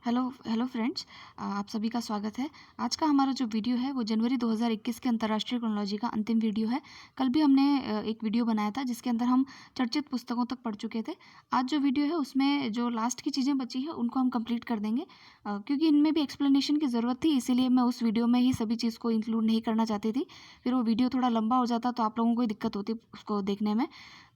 Hello hello friends. आप सभी का स्वागत है। आज का हमारा जो वीडियो है वो जनवरी 2021 के अंतर्राष्ट्रीय क्रोनोलॉजी का अंतिम वीडियो है। कल भी हमने एक वीडियो बनाया था जिसके अंदर हम चर्चित पुस्तकों तक पढ़ चुके थे। आज जो वीडियो है उसमें जो लास्ट की चीज़ें बची है उनको हम कंप्लीट कर देंगे, क्योंकि इनमें भी एक्सप्लेनेशन की ज़रूरत थी, इसीलिए मैं उस वीडियो में ही सभी चीज़ को इंक्लूड नहीं करना चाहती थी। फिर वो वीडियो थोड़ा लंबा हो जाता तो आप लोगों को ही दिक्कत होती उसको देखने में।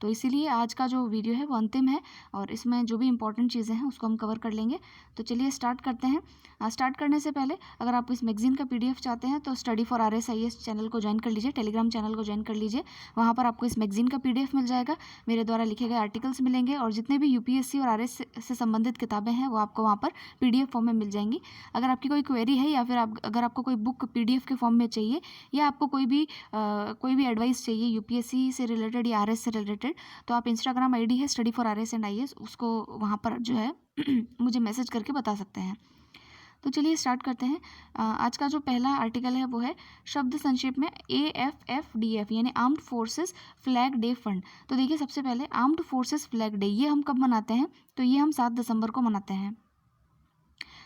तो इसीलिए आज का जो वीडियो है वो अंतिम है और इसमें जो भी इंपॉर्टेंट चीज़ें हैं उसको हम कवर कर लेंगे। तो चलिए स्टार्ट करते हैं। स्टार्ट करने से पहले अगर आप इस मैगजीन का पीडीएफ चाहते हैं तो स्टडी फॉर RSIS चैनल को ज्वाइन कर लीजिए, टेलीग्राम चैनल को ज्वाइन कर लीजिए। वहाँ पर आपको इस मैगजीन का पीडीएफ मिल जाएगा, मेरे द्वारा लिखे गए आर्टिकल्स मिलेंगे और जितने भी यूपीएससी और आरएस से संबंधित किताबें हैं वो आपको वहाँ पर पीडीएफ फॉर्म में मिल जाएंगी। अगर आपकी कोई क्वेरी है या फिर अगर आपको कोई बुक पीडीएफ के फॉर्म में चाहिए या आपको कोई भी एडवाइस चाहिए यूपीएससी से रिलेटेड या आरएस से रिलेटेड, तो आप इंस्टाग्राम आईडी है study for RS and IAS, उसको वहाँ पर जो है मुझे मैसेज करके बता सकते हैं। तो चलिए स्टार्ट करते हैं। आज का जो पहला आर्टिकल है वो है शब्द संक्षेप में AFFDF यानी armed forces flag day fund. तो देखिए, सबसे पहले आर्म्ड फोर्सेस फ्लैग डे ये हम कब मनाते हैं? तो ये हम 7 दिसंबर को मनाते हैं।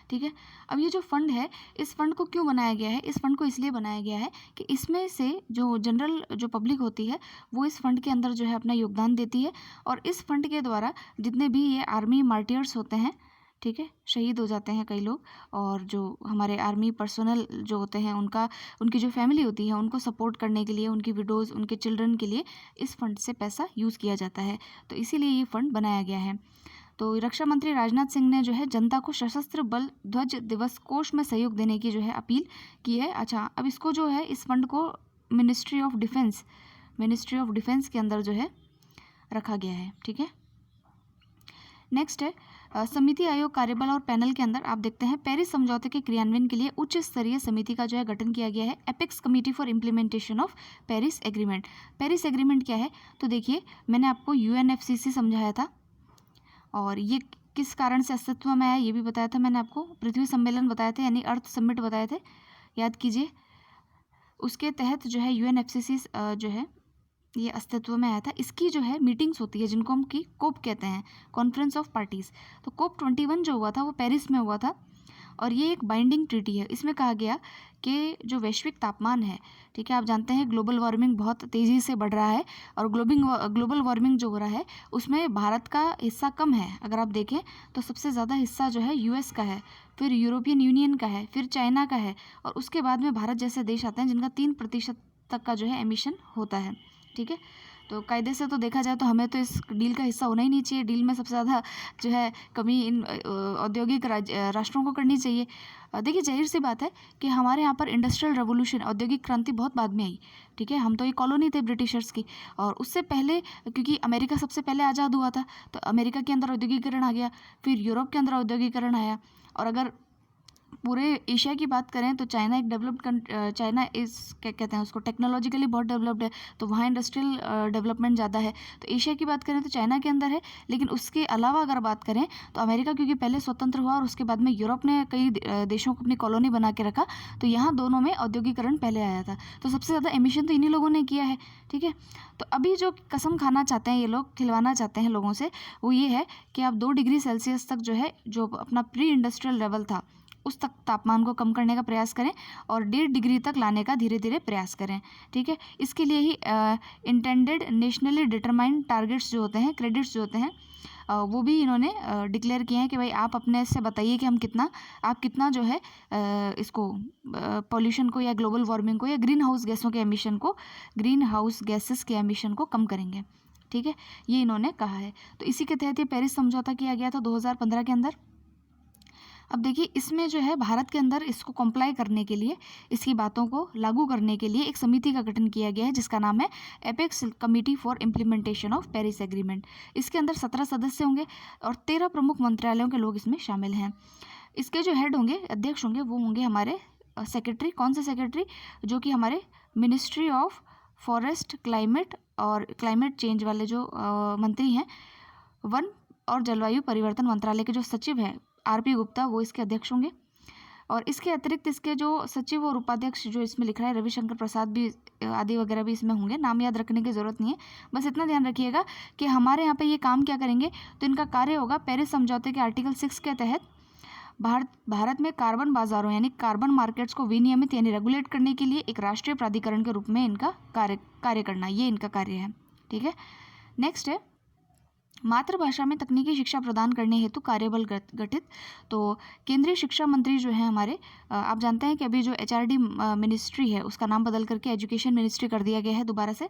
ठीक है। अब ये जो फंड है, इस फंड को क्यों बनाया गया है? इस फंड को इसलिए बनाया गया है कि इसमें से जो जनरल जो पब्लिक होती है वो इस फंड के अंदर जो है अपना योगदान देती है और इस फंड के द्वारा जितने भी ये आर्मी मार्टियर्स होते हैं, ठीक है, शहीद हो जाते हैं कई लोग, और जो हमारे आर्मी पर्सोनल जो होते हैं उनकी जो फैमिली होती है उनको सपोर्ट करने के लिए, उनकी विडोज़, उनके चिल्ड्रन के लिए इस फंड से पैसा यूज़ किया जाता है। तो इसीलिए ये फंड बनाया गया है। तो रक्षा मंत्री राजनाथ सिंह ने जो है जनता को सशस्त्र बल ध्वज दिवस कोष में सहयोग देने की जो है अपील की है। अच्छा, अब इसको जो है इस फंड को मिनिस्ट्री ऑफ डिफेंस के अंदर जो है रखा गया है। ठीक है। नेक्स्ट है समिति आयोग कार्यबल और पैनल के अंदर आप देखते हैं पेरिस समझौते के क्रियान्वयन के लिए उच्च स्तरीय समिति का जो है गठन किया गया है, apex committee for implementation of Paris agreement. Paris agreement क्या है? तो देखिए, मैंने आपको UNFCCC समझाया था और ये किस कारण से अस्तित्व में आया ये भी बताया था मैंने आपको। पृथ्वी सम्मेलन बताए थे यानी अर्थ समिट बताए थे, याद कीजिए। उसके तहत जो है UNFCCC जो है ये अस्तित्व में आया था। इसकी जो है मीटिंग्स होती है जिनको हम की कोप कहते हैं, कॉन्फ्रेंस ऑफ पार्टीज़। तो COP 21 जो हुआ था वो पेरिस में हुआ था और ये एक बाइंडिंग ट्रीटी है। इसमें कहा गया कि जो वैश्विक तापमान है, ठीक है, आप जानते हैं ग्लोबल वार्मिंग बहुत तेज़ी से बढ़ रहा है और ग्लोबल वार्मिंग जो हो रहा है उसमें भारत का हिस्सा कम है। अगर आप देखें तो सबसे ज़्यादा हिस्सा जो है US का है, फिर यूरोपियन यूनियन का है, फिर चाइना का है और उसके बाद में भारत जैसे देश आते हैं जिनका 3% तक का जो है एमिशन होता है। ठीक है। तो कायदे से तो देखा जाए तो हमें तो इस डील का हिस्सा होना ही नहीं चाहिए। डील में सबसे ज़्यादा जो है कमी इन औद्योगिक राष्ट्रों को करनी चाहिए। देखिए, जाहिर सी बात है कि हमारे यहाँ पर इंडस्ट्रियल रेवोल्यूशन, औद्योगिक क्रांति बहुत बाद में आई। ठीक है, हम तो ये कॉलोनी थे ब्रिटिशर्स की, और उससे पहले क्योंकि अमेरिका सबसे पहले आज़ाद हुआ था तो अमेरिका के अंदर औद्योगिकरण आ गया, फिर यूरोप के अंदर औद्योगिकरण आया। और अगर पूरे एशिया की बात करें तो चाइना एक चाइना इस क्या कहते हैं उसको, टेक्नोलॉजिकली बहुत डेवलप्ड है, तो वहाँ इंडस्ट्रियल डेवलपमेंट ज़्यादा है। तो एशिया की बात करें तो चाइना के अंदर है, लेकिन उसके अलावा अगर बात करें तो अमेरिका क्योंकि पहले स्वतंत्र हुआ और उसके बाद में यूरोप ने कई देशों को अपनी कॉलोनी बना के रखा, तो यहाँ दोनों में औद्योगिकरण पहले आया था। तो सबसे ज़्यादा एमिशन तो इन्हीं लोगों ने किया है। ठीक है। तो अभी जो कसम खाना चाहते हैं ये लोग, खिलवाना चाहते हैं लोगों से, वो ये है कि आप 2 डिग्री सेल्सियस तक जो है जो अपना प्री इंडस्ट्रियल लेवल था उस तक तापमान को कम करने का प्रयास करें और 1.5 डिग्री तक लाने का धीरे धीरे प्रयास करें। ठीक है। इसके लिए ही इंटेंडेड नेशनली डिटरमाइंड टारगेट्स जो होते हैं, क्रेडिट्स जो होते हैं, वो भी इन्होंने डिक्लेयर किए हैं कि भाई आप अपने से बताइए कि आप कितना जो है इसको पॉल्यूशन को या ग्लोबल वार्मिंग को या ग्रीन हाउस गैसेस के एमिशन को कम करेंगे। ठीक है, ये इन्होंने कहा है। तो इसी के तहत ये पेरिस समझौता किया गया था 2015 के अंदर। अब देखिए, इसमें जो है भारत के अंदर इसको कंप्लाई करने के लिए, इसकी बातों को लागू करने के लिए एक समिति का गठन किया गया है जिसका नाम है apex committee for implementation of Paris agreement. इसके अंदर 17 सदस्य होंगे और 13 प्रमुख मंत्रालयों के लोग इसमें शामिल हैं। इसके जो हेड होंगे, अध्यक्ष होंगे, वो होंगे हमारे सेक्रेटरी। कौन से सेक्रेटरी? जो कि हमारे मिनिस्ट्री ऑफ फॉरेस्ट, क्लाइमेट और क्लाइमेट चेंज वाले जो मंत्री हैं, वन और जलवायु परिवर्तन मंत्रालय के जो सचिव हैं RP गुप्ता, वो इसके अध्यक्ष होंगे। और इसके अतिरिक्त इसके जो सचिव और उपाध्यक्ष जो इसमें लिख रहा है, रविशंकर प्रसाद भी आदि वगैरह भी इसमें होंगे। नाम याद रखने की ज़रूरत नहीं है, बस इतना ध्यान रखिएगा कि हमारे यहाँ पे ये काम क्या करेंगे। तो इनका कार्य होगा पेरिस समझौते के आर्टिकल 6 के तहत भारत में कार्बन बाजारों यानी कार्बन मार्केट्स को विनियमित यानी रेगुलेट करने के लिए एक राष्ट्रीय प्राधिकरण के रूप में इनका कार्य करना, ये इनका कार्य है। ठीक है, नेक्स्ट है मातृभाषा में तकनीकी शिक्षा प्रदान करने हेतु कार्यबल गठित। तो केंद्रीय शिक्षा मंत्री जो है हमारे, आप जानते हैं कि अभी जो HRD मिनिस्ट्री है उसका नाम बदल करके एजुकेशन मिनिस्ट्री कर दिया गया है दोबारा से।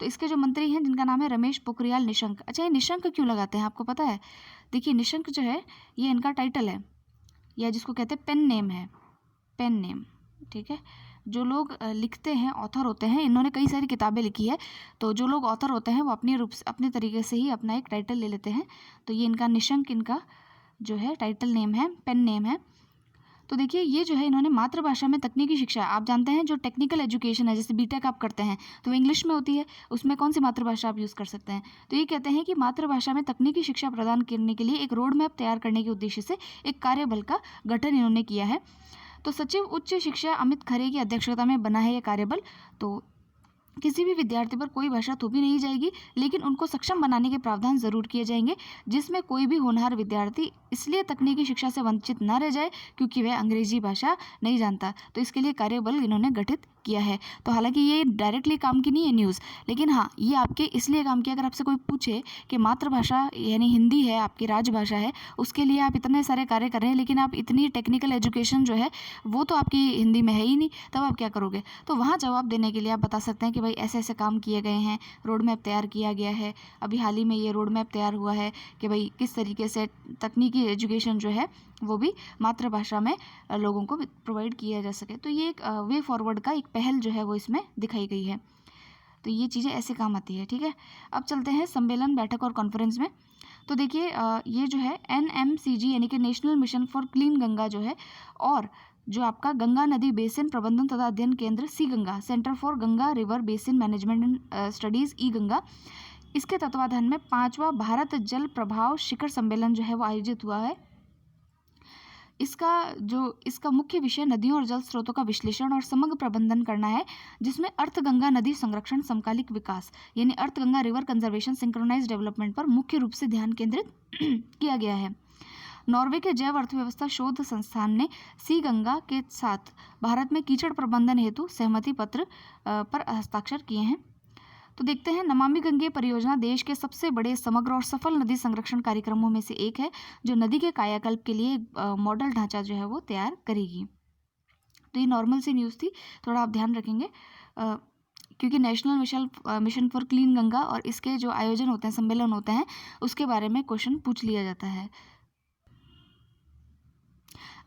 तो इसके जो मंत्री हैं जिनका नाम है रमेश पोखरियाल निशंक। अच्छा, ये निशंक क्यों लगाते हैं आपको पता है? देखिए, निशंक जो है ये इनका टाइटल है, या जिसको कहते हैं पेन नेम है, पेन नेम। ठीक है, जो लोग लिखते हैं, ऑथर होते हैं, इन्होंने कई सारी किताबें लिखी है, तो जो लोग ऑथर होते हैं वो अपने तरीके से ही अपना एक टाइटल ले लेते हैं। तो ये इनका निशंक इनका जो है टाइटल नेम है, पेन नेम है। तो देखिए, ये जो है इन्होंने मातृभाषा में तकनीकी शिक्षा, आप जानते हैं जो टेक्निकल एजुकेशन है जैसे बीटेक आप करते हैं तो वो इंग्लिश में होती है, उसमें कौन सी मातृभाषा आप यूज़ कर सकते हैं? तो ये कहते हैं कि मातृभाषा में तकनीकी शिक्षा प्रदान करने के लिए एक रोड मैप तैयार करने के उद्देश्य से एक कार्यबल का गठन इन्होंने किया है। तो सचिव उच्च शिक्षा अमित खरे की अध्यक्षता में बना है ये कार्यबल। तो किसी भी विद्यार्थी पर कोई भाषा थोपी नहीं जाएगी, लेकिन उनको सक्षम बनाने के प्रावधान जरूर किए जाएंगे, जिसमें कोई भी होनहार विद्यार्थी इसलिए तकनीकी शिक्षा से वंचित न रह जाए क्योंकि वह अंग्रेजी भाषा नहीं जानता। तो इसके लिए कार्यबल इन्होंने गठित किया है। तो हालांकि ये डायरेक्टली काम की नहीं है न्यूज़, लेकिन हाँ, ये आपके इसलिए काम किया, अगर आपसे कोई पूछे कि मातृभाषा यानी हिंदी है, आपकी राजभाषा है, उसके लिए आप इतने सारे कार्य कर रहे हैं, लेकिन आप इतनी टेक्निकल एजुकेशन जो है वो तो आपकी हिंदी में है ही नहीं, तब आप क्या करोगे? तो वहाँ जवाब देने के लिए आप बता सकते हैं कि भाई ऐसे ऐसे काम किए गए हैं, रोड मैप तैयार किया गया है। अभी हाल ही में ये रोड मैप तैयार हुआ है कि भाई किस तरीके से तकनीकी एजुकेशन जो है वो भी मातृभाषा में लोगों को प्रोवाइड किया जा सके। तो ये एक वे फॉरवर्ड का एक पहल जो है वो इसमें दिखाई गई है। तो ये चीज़ें ऐसे काम आती है। ठीक है, अब चलते हैं सम्मेलन, बैठक और कॉन्फ्रेंस में। तो देखिए, ये जो है NMCG यानी कि national mission for clean Ganga जो है, और जो आपका गंगा नदी बेसिन प्रबंधन तथा अध्ययन केंद्र C Ganga, centre for Ganga river basin management and studies ई गंगा, इसके तत्वाधान में 5वां भारत जल प्रभाव शिखर सम्मेलन जो है वो आयोजित हुआ है। इसका मुख्य विषय नदियों और जल स्रोतों का विश्लेषण और समग्र प्रबंधन करना है, जिसमें अर्थ गंगा नदी संरक्षण समकालिक विकास यानी अर्थ Ganga river conservation synchronise development पर मुख्य रूप से ध्यान केंद्रित किया गया है। नॉर्वे के जैव अर्थव्यवस्था शोध संस्थान ने सी गंगा के साथ भारत में कीचड़ प्रबंधन हेतु सहमति पत्र पर हस्ताक्षर किए हैं। तो देखते हैं, नमामि गंगे परियोजना देश के सबसे बड़े समग्र और सफल नदी संरक्षण कार्यक्रमों में से एक है, जो नदी के कायाकल्प के लिए मॉडल ढांचा जो है वो तैयार करेगी। तो ये नॉर्मल सी न्यूज़ थी, थोड़ा आप ध्यान रखेंगे क्योंकि national mission for clean Ganga और इसके जो आयोजन होते हैं, सम्मेलन होते हैं, उसके बारे में क्वेश्चन पूछ लिया जाता है।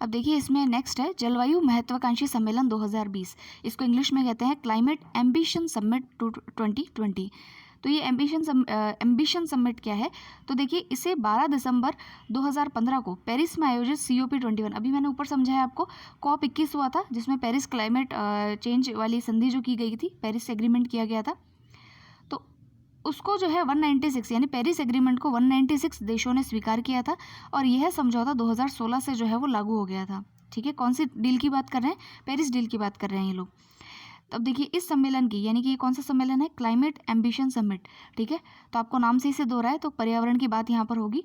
अब देखिए, इसमें नेक्स्ट है जलवायु महत्वाकांक्षी सम्मेलन 2020, इसको इंग्लिश में कहते हैं क्लाइमेट एम्बिशन समिट 2020। तो ये एम्बिशन समिट क्या है? तो देखिए, इसे 12 दिसंबर 2015 को पेरिस में आयोजित COP21, अभी मैंने ऊपर समझाया आपको, COP21 हुआ था जिसमें पेरिस क्लाइमेट चेंज वाली संधि जो की गई थी, पेरिस एग्रीमेंट किया गया था, तो उसको जो है 196 यानी पेरिस एग्रीमेंट को 196 देशों ने स्वीकार किया था, और यह समझौता 2016 से जो है वो लागू हो गया था। ठीक है, कौन सी डील की बात कर रहे हैं? पेरिस डील की बात कर रहे हैं ये लोग। अब देखिए, इस सम्मेलन की यानी कि ये कौन सा सम्मेलन है? Climate ambition summit. ठीक है, तो आपको नाम से इसे दो रहा है, तो पर्यावरण की बात यहाँ पर होगी।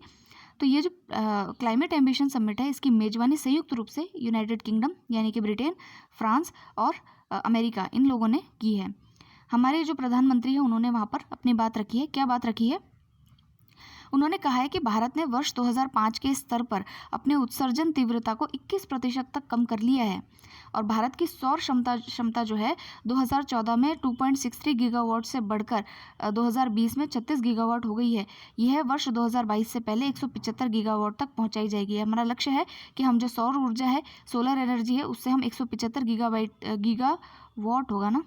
तो ये जो क्लाइमेट एम्बिशन समिट है, इसकी मेजबानी संयुक्त रूप से यूनाइटेड किंगडम यानी कि ब्रिटेन, फ्रांस और अमेरिका, इन लोगों ने की है। हमारे जो प्रधानमंत्री हैं उन्होंने वहाँ पर अपनी बात रखी है। क्या बात रखी है? उन्होंने कहा है कि भारत ने वर्ष 2005 के स्तर पर अपने उत्सर्जन तीव्रता को 21% तक कम कर लिया है, और भारत की सौर क्षमता जो है 2014 में 2.63 गीगावाट से बढ़कर 2020 में 36 गीगावाट हो गई है। यह वर्ष 2022 से पहले 175 गीगावाट तक पहुंचाई जाएगी। हमारा लक्ष्य है कि हम जो सौर ऊर्जा है, सोलर एनर्जी है, उससे हम 175 गीगावाट होगा ना,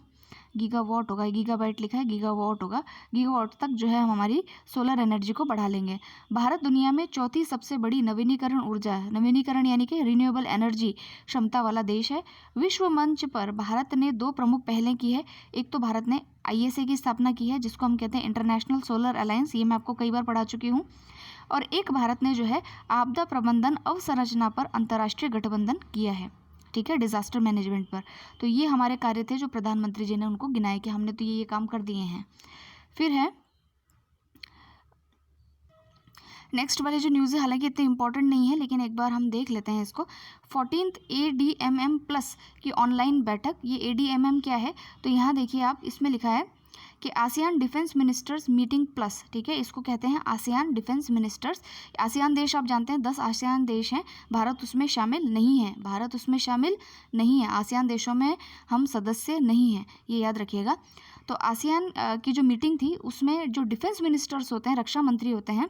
गीगावाट होगा, गीगाबाइट लिखा है, गीगावाट होगा, गीगावाट तक जो है हम हमारी सोलर एनर्जी को बढ़ा लेंगे। भारत दुनिया में चौथी सबसे बड़ी नवीनीकरण यानी कि रिन्यूएबल एनर्जी क्षमता वाला देश है। विश्व मंच पर भारत ने 2 प्रमुख पहलें की है। एक तो भारत ने ISA की स्थापना की है, जिसको हम कहते हैं इंटरनेशनल सोलर अलायंस, ये मैं आपको कई बार पढ़ा चुकी हूँ। और एक भारत ने जो है आपदा प्रबंधन अवसंरचना पर अंतर्राष्ट्रीय गठबंधन किया है। ठीक है, डिजास्टर मैनेजमेंट पर। तो ये हमारे कार्य थे जो प्रधानमंत्री जी ने उनको गिनाए कि हमने तो ये काम कर दिए हैं। फिर है नेक्स्ट वाली जो न्यूज़ है हालांकि इतनी इंपॉर्टेंट नहीं है, लेकिन एक बार हम देख लेते हैं इसको। 14th ADMM प्लस की ऑनलाइन बैठक। ये ADMM क्या है, तो यहाँ देखिए आप, इसमें लिखा है कि ASEAN defence ministers meeting plus, ठीक है, इसको कहते हैं आसियान डिफेंस मिनिस्टर्स। आसियान देश आप जानते हैं 10 आसियान देश हैं, भारत उसमें शामिल नहीं है, भारत उसमें शामिल नहीं है, आसियान देशों में हम सदस्य नहीं हैं, ये याद रखिएगा। तो आसियान की जो मीटिंग थी उसमें जो डिफेंस मिनिस्टर्स होते हैं, रक्षा मंत्री होते हैं,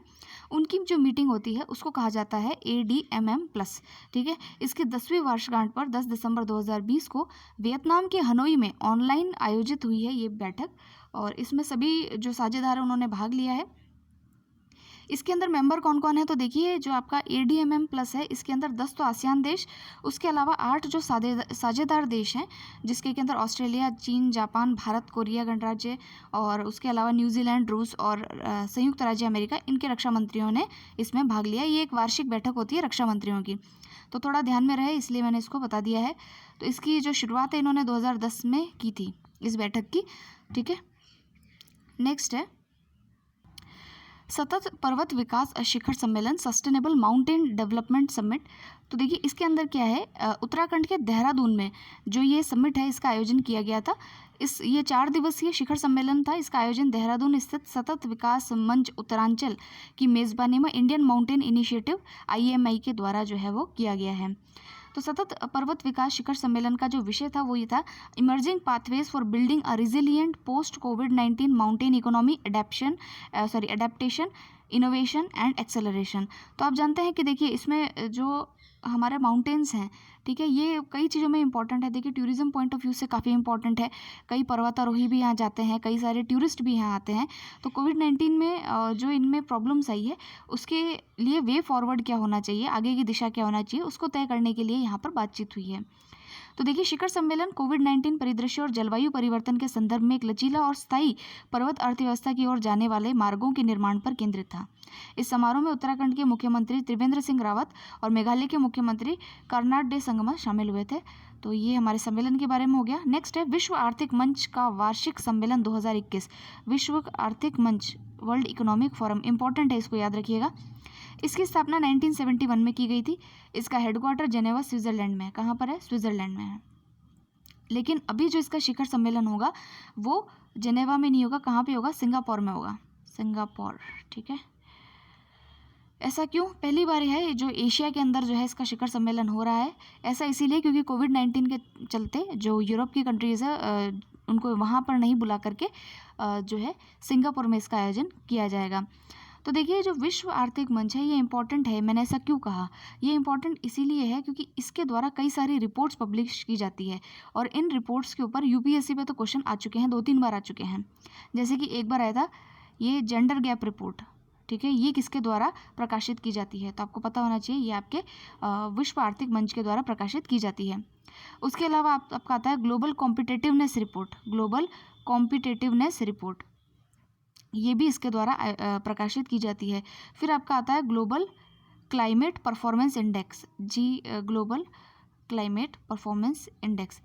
उनकी जो मीटिंग होती है उसको कहा जाता है ADMM प्लस, ठीक है। इसकी 10वीं वर्षगांठ पर 10 दिसंबर 2020 को वियतनाम के हनोई में ऑनलाइन आयोजित हुई है ये बैठक, और इसमें सभी जो साझेदार हैं उन्होंने भाग लिया है। इसके अंदर मेंबर कौन कौन है, तो देखिए जो आपका ADMM प्लस है इसके अंदर 10 तो आसियान देश, उसके अलावा 8 जो साझेदार देश हैं, जिसके के अंदर ऑस्ट्रेलिया, चीन, जापान, भारत, कोरिया गणराज्य, और उसके अलावा न्यूजीलैंड, रूस और संयुक्त राज्य अमेरिका, इनके रक्षा मंत्रियों ने इसमें भाग लिया। ये एक वार्षिक बैठक होती है रक्षा मंत्रियों की, तो थोड़ा ध्यान में रहे इसलिए मैंने इसको बता दिया है। तो इसकी जो शुरुआत है इन्होंने 2010 में की थी इस बैठक की, ठीक है। नेक्स्ट है सतत पर्वत विकास शिखर सम्मेलन, सस्टेनेबल माउंटेन डेवलपमेंट समिट। तो देखिए इसके अंदर क्या है, उत्तराखंड के देहरादून में जो ये समिट है इसका आयोजन किया गया था। ये 4 दिवसीय शिखर सम्मेलन था, इसका आयोजन देहरादून स्थित सतत विकास मंच उत्तरांचल की मेज़बानी में इंडियन माउंटेन इनिशिएटिव IMI के द्वारा जो है वो किया गया है। तो सतत पर्वत विकास शिखर सम्मेलन का जो विषय था वो ये था, emerging pathways for building a resilient post covid mountain economy, adaptation, innovation and acceleration. तो आप जानते हैं कि देखिए इसमें जो हमारे माउंटेन्स हैं, ठीक है, ये कई चीज़ों में इंपॉर्टेंट है। देखिए टूरिज्म पॉइंट ऑफ व्यू से काफ़ी इंपॉर्टेंट है, कई पर्वतारोही भी यहाँ जाते हैं, कई सारे टूरिस्ट भी यहाँ आते हैं। तो कोविड-19 में जो इनमें प्रॉब्लम्स आई है उसके लिए वे फॉरवर्ड क्या होना चाहिए, आगे की दिशा क्या होना चाहिए, उसको तय करने के लिए यहाँ पर बातचीत हुई है। तो देखिए शिखर सम्मेलन कोविड-19 परिदृश्य और जलवायु परिवर्तन के संदर्भ में एक लचीला और स्थायी पर्वत अर्थव्यवस्था की ओर जाने वाले मार्गों के निर्माण पर केंद्रित था। इस समारोह में उत्तराखंड के मुख्यमंत्री त्रिवेंद्र सिंह रावत और मेघालय के मुख्यमंत्री कर्नाड संगमा शामिल हुए थे। तो ये हमारे सम्मेलन के बारे में हो गया। नेक्स्ट है विश्व आर्थिक मंच का वार्षिक सम्मेलन 2021। विश्व आर्थिक मंच, वर्ल्ड इकोनॉमिक फोरम, इंपॉर्टेंट है, इसको याद रखिएगा। इसकी स्थापना 1971 में की गई थी। इसका हेडक्वार्टर जेनेवा स्विट्जरलैंड में है। कहाँ पर है? स्विट्जरलैंड में है। लेकिन अभी जो इसका शिखर सम्मेलन होगा वो जेनेवा में नहीं होगा, कहाँ पे होगा? सिंगापुर में होगा, सिंगापुर, ठीक है। ऐसा क्यों? पहली बार है जो एशिया के अंदर जो है इसका शिखर सम्मेलन हो रहा है। ऐसा इसीलिए क्योंकि कोविड-19 के चलते जो यूरोप की कंट्रीज़ है उनको वहाँ पर नहीं बुला करके जो है सिंगापुर में इसका आयोजन किया जाएगा। तो देखिए जो विश्व आर्थिक मंच है ये इंपॉर्टेंट है। मैंने ऐसा क्यों कहा? ये इंपॉर्टेंट इसीलिए है क्योंकि इसके द्वारा कई सारी रिपोर्ट्स पब्लिश की जाती है और इन रिपोर्ट्स के ऊपर UPSC पे तो क्वेश्चन आ चुके हैं, 2-3 बार आ चुके हैं। जैसे कि एक बार आया था ये जेंडर गैप रिपोर्ट, ठीक है, ये किसके द्वारा प्रकाशित की जाती है? तो आपको पता होना चाहिए, ये आपके विश्व आर्थिक मंच के द्वारा प्रकाशित की जाती है। उसके अलावा आपका आता है global competitiveness report, global competitiveness report, ये भी इसके द्वारा प्रकाशित की जाती है। फिर आपका आता है global climate performance index, global climate performance index,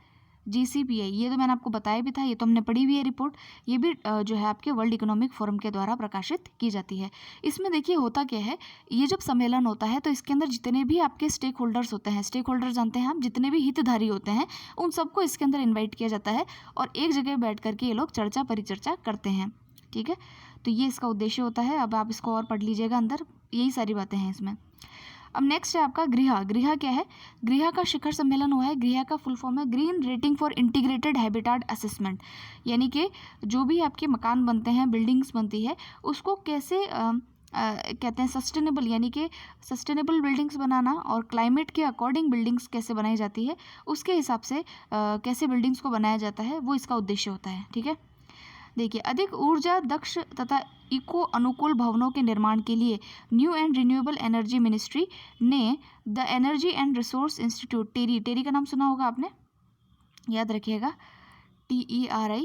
GCPI, ये तो मैंने आपको बताया भी था, ये तो हमने पढ़ी हुई है रिपोर्ट। ये भी जो है आपके वर्ल्ड इकोनॉमिक फोरम के द्वारा प्रकाशित की जाती है। इसमें देखिए होता क्या है, ये जब सम्मेलन होता है तो इसके अंदर जितने भी आपके स्टेक होल्डर्स होते हैं, स्टेक होल्डर जानते हैं आप, जितने भी हितधारी होते हैं उन सबको इसके अंदर इन्वाइट किया जाता है और एक जगह बैठ करके ये लोग चर्चा परिचर्चा करते हैं, ठीक है। तो ये इसका उद्देश्य होता है। अब आप इसको और पढ़ लीजिएगा, अंदर यही सारी बातें हैं इसमें। अब नेक्स्ट है आपका गृह। गृह क्या है? गृह का शिखर सम्मेलन हुआ है। गृह का फुल फॉर्म है green rating for integrated habitat assessment, यानी कि जो भी आपके मकान बनते हैं, बिल्डिंग्स बनती है, उसको कैसे कहते हैं सस्टेनेबल, यानी कि सस्टेनेबल बिल्डिंग्स बनाना और क्लाइमेट के अकॉर्डिंग बिल्डिंग्स कैसे बनाई जाती है उसके हिसाब से कैसे बिल्डिंग्स को बनाया जाता है, वो इसका उद्देश्य होता है, ठीक है। देखिए अधिक ऊर्जा दक्ष तथा इको अनुकूल भवनों के निर्माण के लिए new and renewable energy ministry ने the energy and resource institute, TERI का नाम सुना होगा आपने, याद रखिएगा, TERI,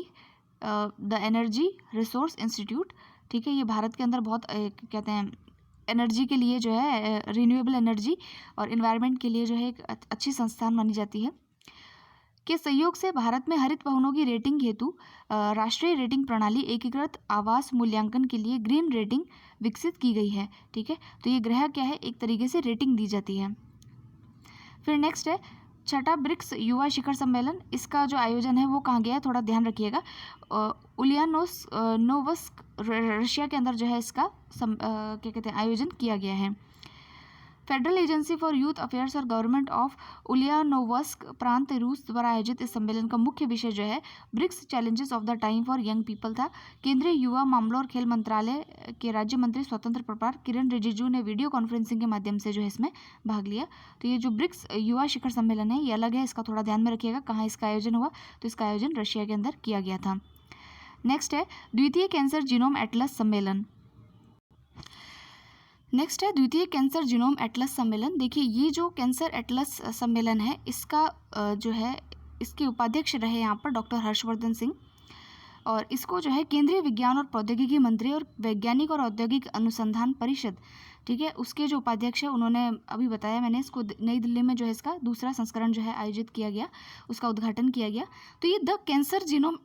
the energy resource institute, ठीक है। ये भारत के अंदर बहुत कहते हैं एनर्जी के लिए जो है, रिन्यूएबल एनर्जी और इन्वायरमेंट के लिए जो है एक अच्छी संस्थान मानी जाती है। के सहयोग से भारत में हरित भवनों की रेटिंग हेतु राष्ट्रीय रेटिंग प्रणाली एकीकृत आवास मूल्यांकन के लिए ग्रीन रेटिंग विकसित की गई है। ठीक है, तो ये ग्रह क्या है, एक तरीके से रेटिंग दी जाती है। फिर नेक्स्ट है छठा ब्रिक्स युवा शिखर सम्मेलन। इसका जो आयोजन है वो कहाँ गया है, थोड़ा ध्यान रखिएगा। उलियानोवस्क रशिया के अंदर जो है इसका क्या कहते हैं आयोजन किया गया है। Federal agency for youth affairs और गवर्नमेंट ऑफ उलियानोवस्क प्रांत रूस द्वारा आयोजित इस सम्मेलन का मुख्य विषय जो है BRICS challenges of the time for young people था। केंद्रीय युवा मामलों और खेल मंत्रालय के राज्य मंत्री स्वतंत्र प्रभार किरण रिजिजू ने वीडियो कॉन्फ्रेंसिंग के माध्यम से जो है इसमें भाग लिया। तो ये जो ब्रिक्स युवा शिखर सम्मेलन है ये अलग है, इसका थोड़ा ध्यान में रखिएगा कहाँ इसका आयोजन हुआ, तो इसका आयोजन रशिया के अंदर किया गया था। नेक्स्ट है द्वितीय कैंसर जीनोम एटलस सम्मेलन। नेक्स्ट है द्वितीय कैंसर जीनोम एटलस सम्मेलन। देखिए ये जो कैंसर एटलस सम्मेलन है इसका जो है इसके उपाध्यक्ष रहे यहाँ पर डॉक्टर हर्षवर्धन सिंह, और इसको जो है केंद्रीय विज्ञान और प्रौद्योगिकी मंत्री और वैज्ञानिक और औद्योगिक अनुसंधान परिषद, ठीक है, उसके जो उपाध्यक्ष है उन्होंने अभी बताया मैंने, इसको नई दिल्ली में जो है इसका दूसरा संस्करण जो है आयोजित किया गया, उसका उद्घाटन किया गया। तो ये द कैंसर जीनोम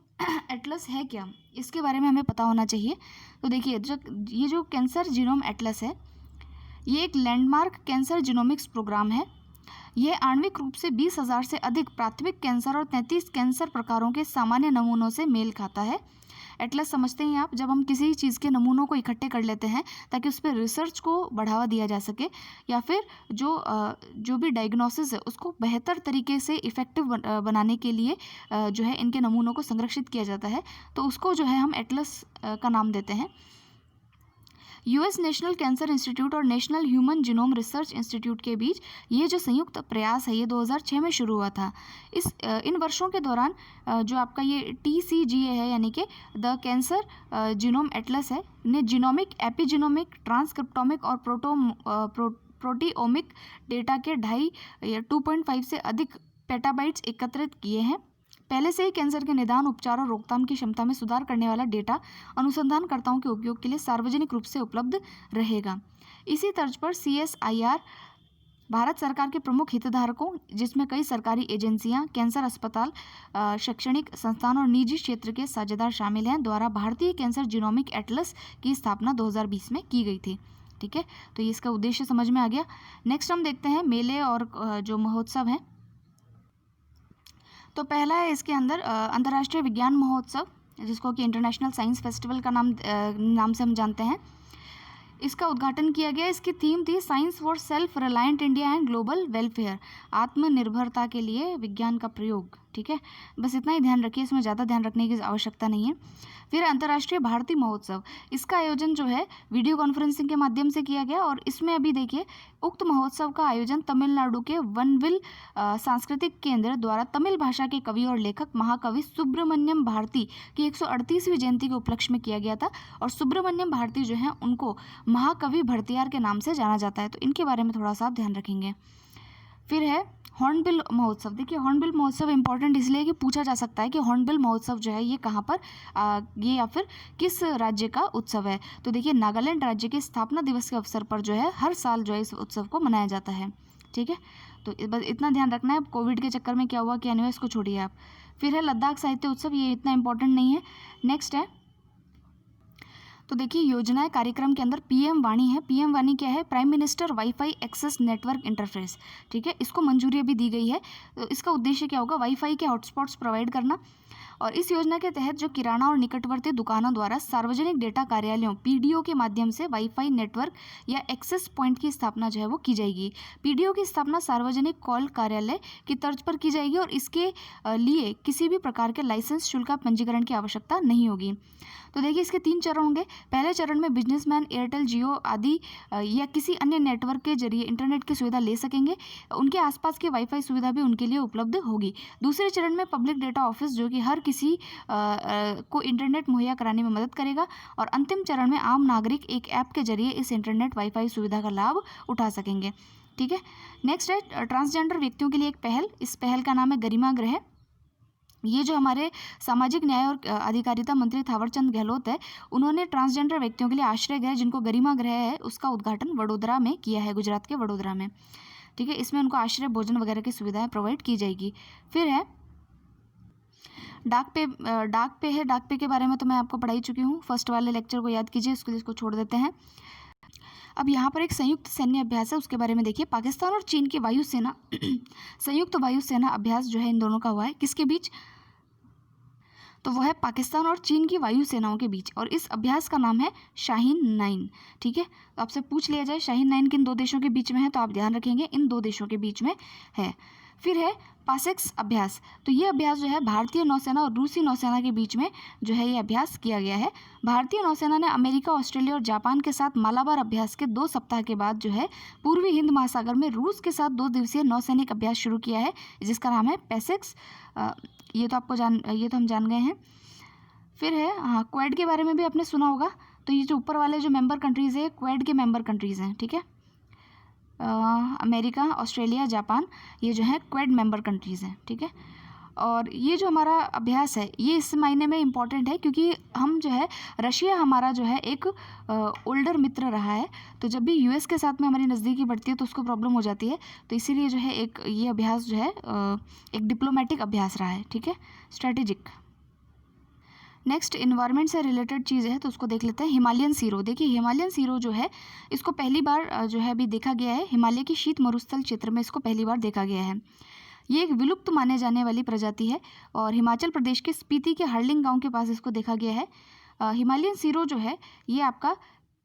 एटलस है क्या, इसके बारे में हमें पता होना चाहिए। तो देखिए ये जो कैंसर जीनोम एटलस है ये एक लैंडमार्क कैंसर जीनोमिक्स प्रोग्राम है। यह आणविक रूप से 20,000 से अधिक प्राथमिक कैंसर और 33 कैंसर प्रकारों के सामान्य नमूनों से मेल खाता है। एटलस समझते हैं आप, जब हम किसी चीज़ के नमूनों को इकट्ठे कर लेते हैं ताकि उस पर रिसर्च को बढ़ावा दिया जा सके, या फिर जो भी डायग्नोसिस है उसको बेहतर तरीके से इफ़ेक्टिव बनाने के लिए जो है इनके नमूनों को संरक्षित किया जाता है, तो उसको जो है हम एटलस का नाम देते हैं। यूएस नेशनल कैंसर इंस्टीट्यूट और national human genome research institute के बीच ये जो संयुक्त प्रयास है ये 2006 में शुरू हुआ था। इन वर्षों के दौरान जो आपका ये TCGA है यानी कि द कैंसर जीनोम एटलस है ने जीनोमिक, एपिजीनोमिक, ट्रांसक्रिप्टोमिक और प्रोटीओमिक डेटा के 2.5 या 2.5 से अधिक पेटाबाइट्स एकत्रित किए हैं। पहले से ही कैंसर के निदान, उपचार और रोकथाम की क्षमता में सुधार करने वाला डेटा अनुसंधानकर्ताओं के उपयोग के लिए सार्वजनिक रूप से उपलब्ध रहेगा। इसी तर्ज पर CSIR भारत सरकार के प्रमुख हितधारकों, जिसमें कई सरकारी एजेंसियां, कैंसर अस्पताल, शैक्षणिक संस्थान और निजी क्षेत्र के साझेदार शामिल हैं, द्वारा भारतीय कैंसर जीनोमिक एटलस की स्थापना 2020 में की गई थी। ठीक है, तो ये इसका उद्देश्य समझ में आ गया। नेक्स्ट हम देखते हैं मेले और जो महोत्सव हैं। तो पहला है इसके अंदर अंतर्राष्ट्रीय विज्ञान महोत्सव, जिसको कि इंटरनेशनल साइंस फेस्टिवल का नाम से हम जानते हैं। इसका उद्घाटन किया गया। इसकी थीम थी science for self reliant India and global welfare, आत्मनिर्भरता के लिए विज्ञान का प्रयोग। ठीक है, बस इतना ही ध्यान रखिए, इसमें ज़्यादा ध्यान रखने की आवश्यकता नहीं है। फिर अंतर्राष्ट्रीय भारती महोत्सव, इसका आयोजन जो है वीडियो कॉन्फ्रेंसिंग के माध्यम से किया गया, और इसमें अभी देखिए उक्त महोत्सव का आयोजन तमिलनाडु के वनविल सांस्कृतिक केंद्र द्वारा तमिल भाषा के कवि और लेखक महाकवि सुब्रमण्यम भारती की 138वीं जयंती के उपलक्ष्य में किया गया था। और सुब्रमण्यम भारती जो हैं उनको महाकवि भरतियार के नाम से जाना जाता है, तो इनके बारे में थोड़ा सा आप ध्यान रखेंगे। फिर है हॉर्नबिल महोत्सव। देखिए हॉर्नबिल महोत्सव इंपॉर्टेंट इसलिए कि पूछा जा सकता है कि हॉर्नबिल महोत्सव जो है ये कहाँ पर ये या फिर किस राज्य का उत्सव है। तो देखिए नागालैंड राज्य के स्थापना दिवस के अवसर पर जो है हर साल जो है इस उत्सव को मनाया जाता है। ठीक है, तो बस इतना ध्यान रखना है। कोविड के चक्कर में क्या हुआ क्या नहीं हुआ इसको छोड़िए आप। फिर है लद्दाख साहित्य उत्सव, ये इतना इंपॉर्टेंट नहीं है। नेक्स्ट है, तो देखिए योजनाएं कार्यक्रम के अंदर PM वाणी है। PM वाणी क्या है? Prime minister WiFi access network interface. ठीक है, इसको मंजूरी अभी दी गई है। तो इसका उद्देश्य क्या होगा? वाईफाई के हॉटस्पॉट्स प्रोवाइड करना। और इस योजना के तहत जो किराना और निकटवर्ती दुकानों द्वारा सार्वजनिक डेटा कार्यालयों PDO के माध्यम से वाईफाई नेटवर्क या एक्सेस पॉइंट की स्थापना जो है वो की जाएगी। PDO की स्थापना सार्वजनिक कॉल कार्यालय की तर्ज पर की जाएगी और इसके लिए किसी भी प्रकार के लाइसेंस शुल्क पंजीकरण की आवश्यकता नहीं होगी। तो देखिए इसके 3 चरण होंगे। पहले चरण में बिजनेसमैन एयरटेल, जियो आदि या किसी अन्य नेटवर्क के जरिए इंटरनेट की सुविधा ले सकेंगे। उनके आसपास की वाईफाई सुविधा भी उनके लिए उपलब्ध होगी। दूसरे चरण में पब्लिक डेटा ऑफिस जो कि हर किसी को इंटरनेट मुहैया कराने में मदद करेगा। और अंतिम चरण में आम नागरिक एक ऐप के जरिए इस इंटरनेट वाईफाई सुविधा का लाभ उठा सकेंगे। ठीक है, नेक्स्ट है ट्रांसजेंडर व्यक्तियों के लिए एक पहल। इस पहल का नाम है गरिमा गृह। ये जो हमारे सामाजिक न्याय और अधिकारिता मंत्री थावरचंद गहलोत है, उन्होंने ट्रांसजेंडर व्यक्तियों के लिए आश्रय गृह जिनको गरिमा गृह है उसका उद्घाटन वडोदरा में किया है, गुजरात के वडोदरा में। ठीक है, इसमें उनको आश्रय, भोजन वगैरह की सुविधाएं प्रोवाइड की जाएगी। फिर है डाक पे है। डाक पे के बारे में तो मैं आपको पढ़ा ही चुकी हूँ, फर्स्ट वाले लेक्चर को याद कीजिए, इसको छोड़ देते हैं। अब यहाँ पर एक संयुक्त सैन्य अभ्यास है, उसके बारे में देखिए। पाकिस्तान और चीन की वायुसेना संयुक्त वायुसेना अभ्यास जो है इन दोनों का हुआ है, किसके बीच? तो वह है पाकिस्तान और चीन की वायुसेनाओं के बीच, और इस अभ्यास का नाम है शाहीन 9। ठीक है, तो आपसे पूछ लिया जाए शाहीन 9 किन दो देशों के बीच में है, तो आप ध्यान रखेंगे इन दो देशों के बीच में है। फिर है पासेक्स अभ्यास। तो ये अभ्यास जो है भारतीय नौसेना और रूसी नौसेना के बीच में जो है ये अभ्यास किया गया है। भारतीय नौसेना ने अमेरिका, ऑस्ट्रेलिया और जापान के साथ मालाबार अभ्यास के 2 सप्ताह के बाद जो है पूर्वी हिंद महासागर में रूस के साथ 2 दिवसीय नौसैनिक अभ्यास शुरू किया है, जिसका नाम है पैसेक्स। ये तो हम जान गए हैं। फिर है क्वेड के बारे में भी आपने सुना होगा। तो ये जो ऊपर वाले जो मेंबर कंट्रीज़ है, क्वेड के मेंबर कंट्रीज़ हैं। ठीक है, अमेरिका, ऑस्ट्रेलिया, जापान, ये जो है क्वेड मेंबर कंट्रीज़ हैं। ठीक है, और ये जो हमारा अभ्यास है ये इस मायने में इम्पॉर्टेंट है क्योंकि हम जो है रशिया हमारा जो है एक ओल्डर मित्र रहा है, तो जब भी यूएस के साथ में हमारी नज़दीकी बढ़ती है तो उसको प्रॉब्लम हो जाती है, तो इसीलिए जो है एक ये अभ्यास जो है एक डिप्लोमेटिक अभ्यास रहा है। ठीक है, स्ट्रेटेजिक। नेक्स्ट इन्वायरमेंट से रिलेटेड चीज़ है तो उसको देख लेते हैं। हिमालयन सीरो। देखिए हिमालयन सीरो जो है इसको पहली बार जो है अभी देखा गया है, हिमालय की शीत मरुस्थल क्षेत्र में इसको पहली बार देखा गया है। ये एक विलुप्त माने जाने वाली प्रजाति है और हिमाचल प्रदेश के स्पीति के हर्लिंग गांव के पास इसको देखा गया है। हिमालयन सीरो जो है ये आपका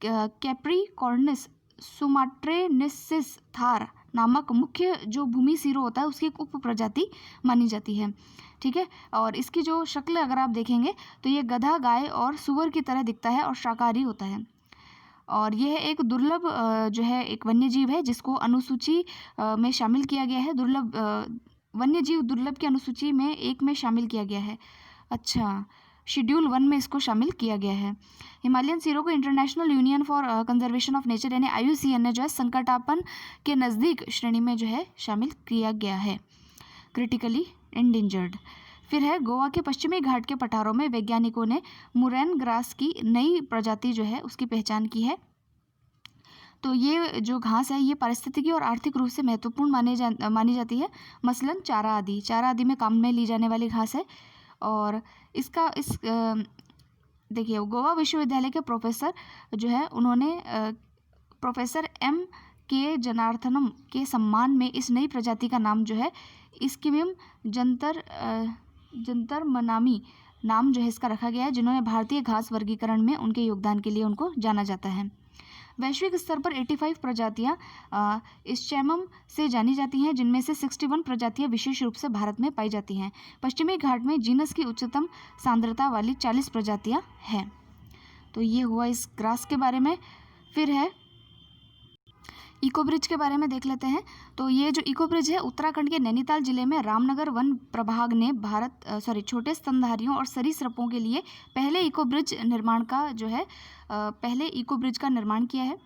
कैप्रिकॉर्निस सुमाट्रेनेसिस थार नामक मुख्य जो भूमि सीरो होता है उसकी एक उप प्रजाति मानी जाती है। ठीक है, और इसकी जो शक्ल अगर आप देखेंगे तो ये गधा, गाय और सुअर की तरह दिखता है और शाकाहारी होता है। और यह एक दुर्लभ जो है एक वन्य जीव है जिसको अनुसूची में शामिल किया गया है। दुर्लभ वन्य जीव दुर्लभ की अनुसूची में 1 में शामिल किया गया है। अच्छा, शेड्यूल 1 में इसको शामिल किया गया है। हिमालयन सीरो को international union for conservation of nature यानी IUCN ने जो है संकटापन्न के नज़दीक श्रेणी में जो है शामिल किया गया है, क्रिटिकली एंडेंजर्ड। फिर है गोवा के पश्चिमी घाट के पठारों में वैज्ञानिकों ने मुरैन ग्रास की नई प्रजाति जो है उसकी पहचान की है। तो ये जो घास है ये पारिस्थितिकी और आर्थिक रूप से महत्वपूर्ण मानी जाती है, मसलन चारा आदि में काम में ली जाने वाली घास है। और इसका देखिए गोवा विश्वविद्यालय के प्रोफेसर जो है उन्होंने प्रोफेसर M.K. जनार्थनम के सम्मान में इस नई प्रजाति का नाम जो है इस्किमिम जंतर मनामी नाम जो है इसका रखा गया है, जिन्होंने भारतीय घास वर्गीकरण में उनके योगदान के लिए उनको जाना जाता है। वैश्विक स्तर पर 85 प्रजातियां इस्चैमम से जानी जाती हैं, जिनमें से 61 प्रजातियां विशेष रूप से भारत में पाई जाती हैं। पश्चिमी घाट में जीनस की उच्चतम सांद्रता वाली 40 प्रजातियां हैं। तो ये हुआ इस ग्रास के बारे में। फिर है इकोब्रिज के बारे में देख लेते हैं। तो ये जो इकोब्रिज है उत्तराखंड के नैनीताल जिले में रामनगर वन प्रभाग ने छोटे स्तनधारियों और सरीसृपों के लिए पहले इकोब्रिज का निर्माण किया है।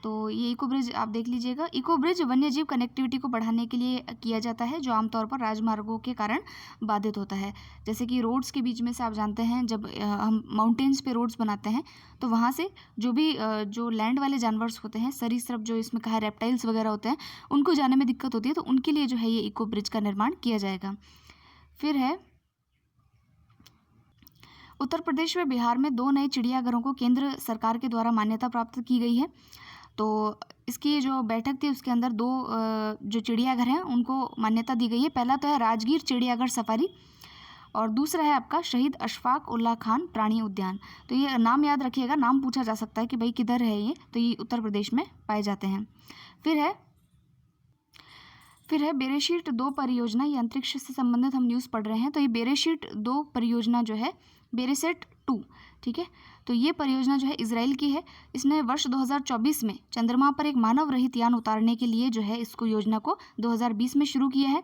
तो ये इकोब्रिज आप देख लीजिएगा। इकोब्रिज वन्यजीव कनेक्टिविटी को बढ़ाने के लिए किया जाता है, जो आमतौर पर राजमार्गों के कारण बाधित होता है। जैसे कि रोड्स के बीच में से आप जानते हैं जब हम माउंटेन्स पे रोड्स बनाते हैं तो वहाँ से जो भी जो लैंड वाले जानवर्स होते हैं, सरीसृप जो इसमें कहा रेप्टाइल्स वगैरह होते हैं, उनको जाने में दिक्कत होती है, तो उनके लिए जो है ये इकोब्रिज का निर्माण किया जाएगा। फिर है उत्तर प्रदेश व बिहार में 2 नए चिड़ियाघरों को केंद्र सरकार के द्वारा मान्यता प्राप्त की गई है। तो इसकी जो बैठक थी उसके अंदर 2 जो चिड़ियाघर हैं उनको मान्यता दी गई है। पहला तो है राजगीर चिड़ियाघर सफारी और दूसरा है आपका शहीद अशफाक उल्लाह खान प्राणी उद्यान। तो ये नाम याद रखिएगा, नाम पूछा जा सकता है कि भाई किधर है ये, तो ये उत्तर प्रदेश में पाए जाते हैं। फिर है बेरेशीट 2 परियोजना, ये अंतरिक्ष से संबंधित हम न्यूज़ पढ़ रहे हैं। तो ये बेरेशीट 2 परियोजना जो है बेरेसेट 2, ठीक है, तो ये परियोजना जो है इजराइल की है। इसने वर्ष 2024 में चंद्रमा पर एक मानव रहित यान उतारने के लिए जो है इसको योजना को 2020 में शुरू किया है।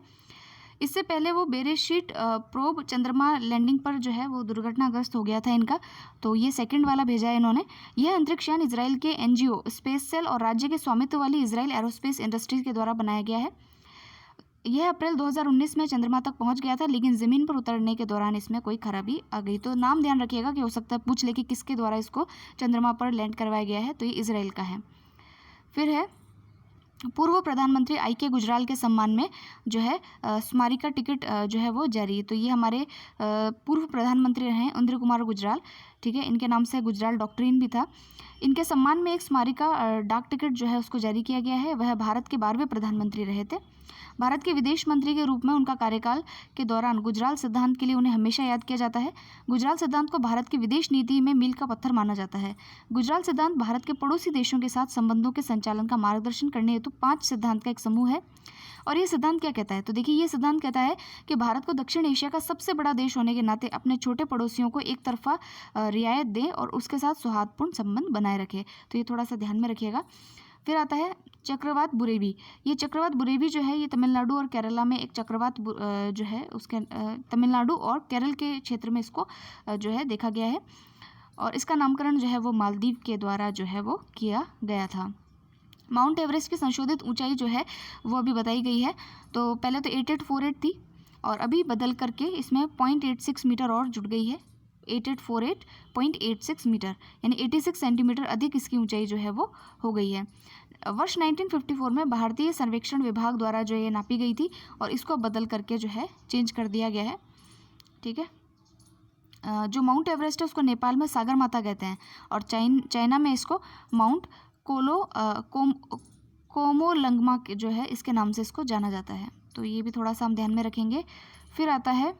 इससे पहले वो बेरेशीट प्रोब चंद्रमा लैंडिंग पर जो है वो दुर्घटनाग्रस्त हो गया था इनका, तो ये सेकंड वाला भेजा है इन्होंने। यह अंतरिक्ष यान इजराइल के NGO स्पेस सेल और राज्य के स्वामित्व वाली इजराइल एरोस्पेस इंडस्ट्रीज के द्वारा बनाया गया है। यह अप्रैल 2019 में चंद्रमा तक पहुंच गया था, लेकिन ज़मीन पर उतरने के दौरान इसमें कोई खराबी आ गई। तो नाम ध्यान रखिएगा कि हो सकता है पूछ ले कि किसके द्वारा इसको चंद्रमा पर लैंड करवाया गया है, तो ये इजराइल का है। फिर है पूर्व प्रधानमंत्री आई.के. गुजराल के सम्मान में जो है स्मारिका टिकट जो है वो जारी है। तो ये हमारे पूर्व प्रधानमंत्री रहे इंद्र कुमार गुजराल, ठीक है, इनके नाम से गुजराल डॉक्ट्रिन भी था। इनके सम्मान में एक स्मारिका डाक टिकट जो है उसको जारी किया गया है। वह भारत के 12वें प्रधानमंत्री रहे थे। भारत के विदेश मंत्री के रूप में उनका कार्यकाल के दौरान गुजराल सिद्धांत के लिए उन्हें हमेशा याद किया जाता है। गुजराल सिद्धांत को भारत की विदेश नीति में मील का पत्थर माना जाता है। गुजराल सिद्धांत भारत के पड़ोसी देशों के साथ संबंधों के संचालन का मार्गदर्शन करने हेतु 5 सिद्धांत का एक समूह है। और ये सिद्धांत क्या कहता है? तो देखिए, ये सिद्धांत कहता है कि भारत को दक्षिण एशिया का सबसे बड़ा देश होने के नाते अपने छोटे पड़ोसियों को एक तरफा रियायत दे और उसके साथ सौहार्दपूर्ण संबंध बनाए रखे। तो ये थोड़ा सा ध्यान में रखिएगा। फिर आता है चक्रवात बुरेवी। ये चक्रवात बुरेवी जो है ये तमिलनाडु और केरला में एक चक्रवात जो है उसके तमिलनाडु और केरल के क्षेत्र में इसको जो है देखा गया है। और इसका नामकरण जो है वो मालदीव के द्वारा जो है वो किया गया था। माउंट एवरेस्ट की संशोधित ऊंचाई जो है वो अभी बताई गई है। तो पहले तो 8848 थी और अभी बदल करके इसमें 0.86 मीटर और जुड़ गई है। 8848.86 मीटर यानी 86 सेंटीमीटर अधिक इसकी ऊंचाई जो है वो हो गई है। वर्ष 1954 में भारतीय सर्वेक्षण विभाग द्वारा जो ये नापी गई थी और इसको बदल करके जो है चेंज कर दिया गया है, ठीक है। जो माउंट एवरेस्ट है उसको नेपाल में सागर माता कहते हैं और चाइना में इसको माउंट कोमोलंगमा जो है इसके नाम से इसको जाना जाता है। तो ये भी थोड़ा सा हम ध्यान में रखेंगे। फिर आता है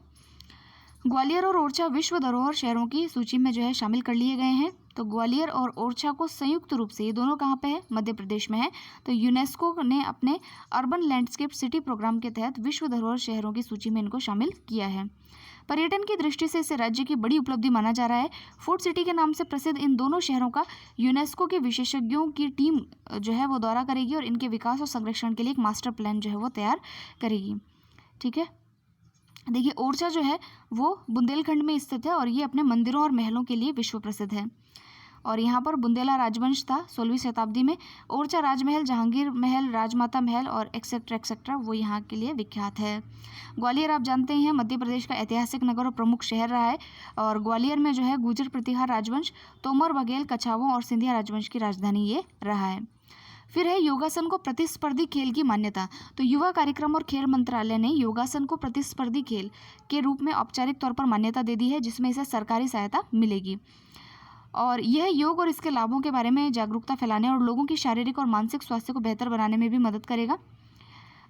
ग्वालियर और ओरछा विश्व धरोहर शहरों की सूची में जो है शामिल कर लिए गए हैं। तो ग्वालियर और ओरछा को संयुक्त रूप से, ये दोनों कहाँ पे है? मध्य प्रदेश में है। तो यूनेस्को ने अपने अर्बन लैंडस्केप सिटी प्रोग्राम के तहत विश्व धरोहर शहरों की सूची में इनको शामिल किया है। पर्यटन की दृष्टि से इसे राज्य की बड़ी उपलब्धि माना जा रहा है। फोर्ट सिटी के नाम से प्रसिद्ध इन दोनों शहरों का यूनेस्को के विशेषज्ञों की टीम जो है वो दौरा करेगी और इनके विकास और संरक्षण के लिए एक मास्टर प्लान जो है वो तैयार करेगी, ठीक है। देखिए, ओरछा जो है वो बुंदेलखंड में स्थित है और ये अपने मंदिरों और महलों के लिए विश्व प्रसिद्ध है। और यहाँ पर बुंदेला राजवंश था 16वीं शताब्दी में। ओरछा राजमहल, जहांगीर महल, राजमाता महल और एक्सेट्रा वो यहाँ के लिए विख्यात है। ग्वालियर आप जानते हैं मध्य प्रदेश का ऐतिहासिक नगर और प्रमुख शहर रहा है और ग्वालियर में जो है गुर्जर प्रतिहार राजवंश, तोमर बघेल, कछावों और सिंधिया राजवंश की राजधानी ये रहा है। फिर है योगासन को प्रतिस्पर्धी खेल की मान्यता। तो युवा कार्यक्रम और खेल मंत्रालय ने योगासन को प्रतिस्पर्धी खेल के रूप में औपचारिक तौर पर मान्यता दे दी है, जिसमें इसे सरकारी सहायता मिलेगी और यह योग और इसके लाभों के बारे में जागरूकता फैलाने और लोगों की शारीरिक और मानसिक स्वास्थ्य को बेहतर बनाने में भी मदद करेगा।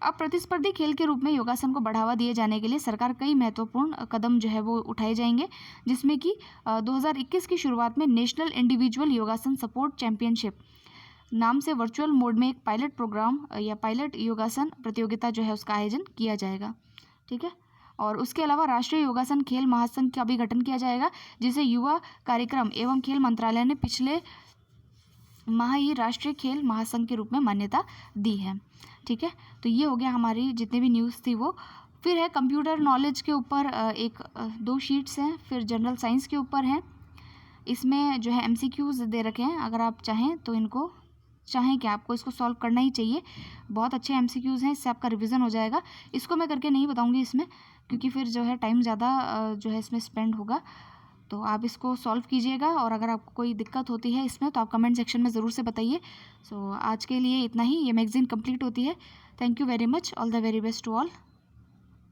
अब प्रतिस्पर्धी खेल के रूप में योगासन को बढ़ावा दिए जाने के लिए सरकार कई महत्वपूर्ण कदम जो है वो उठाए जाएंगे, जिसमें कि 2021 की शुरुआत में नेशनल इंडिविजुअल योगासन सपोर्ट चैंपियनशिप नाम से वर्चुअल मोड में एक पायलट प्रोग्राम या पायलट योगासन प्रतियोगिता जो है उसका आयोजन किया जाएगा, ठीक है। और उसके अलावा राष्ट्रीय योगासन खेल महासंघ का भी गठन किया जाएगा, जिसे युवा कार्यक्रम एवं खेल मंत्रालय ने पिछले माह ही राष्ट्रीय खेल महासंघ के रूप में मान्यता दी है, ठीक है। तो ये हो गया हमारी जितनी भी न्यूज़ थी वो। फिर है कंप्यूटर नॉलेज के ऊपर 2 शीट्स हैं, फिर जनरल साइंस के ऊपर हैं। इसमें जो है MCQs दे रखे हैं, अगर आप चाहें तो इनको कि आपको इसको सॉल्व करना ही चाहिए। बहुत अच्छे MCQs हैं, इससे आपका रिवीजन हो जाएगा। इसको मैं करके नहीं बताऊंगी इसमें, क्योंकि फिर जो है टाइम ज़्यादा जो है इसमें स्पेंड होगा। तो आप इसको सॉल्व कीजिएगा और अगर आपको कोई दिक्कत होती है इसमें तो आप कमेंट सेक्शन में ज़रूर से बताइए। सो आज के लिए इतना ही। ये मैगज़ीन कंप्लीट होती है। Thank you very much. All the very best to all.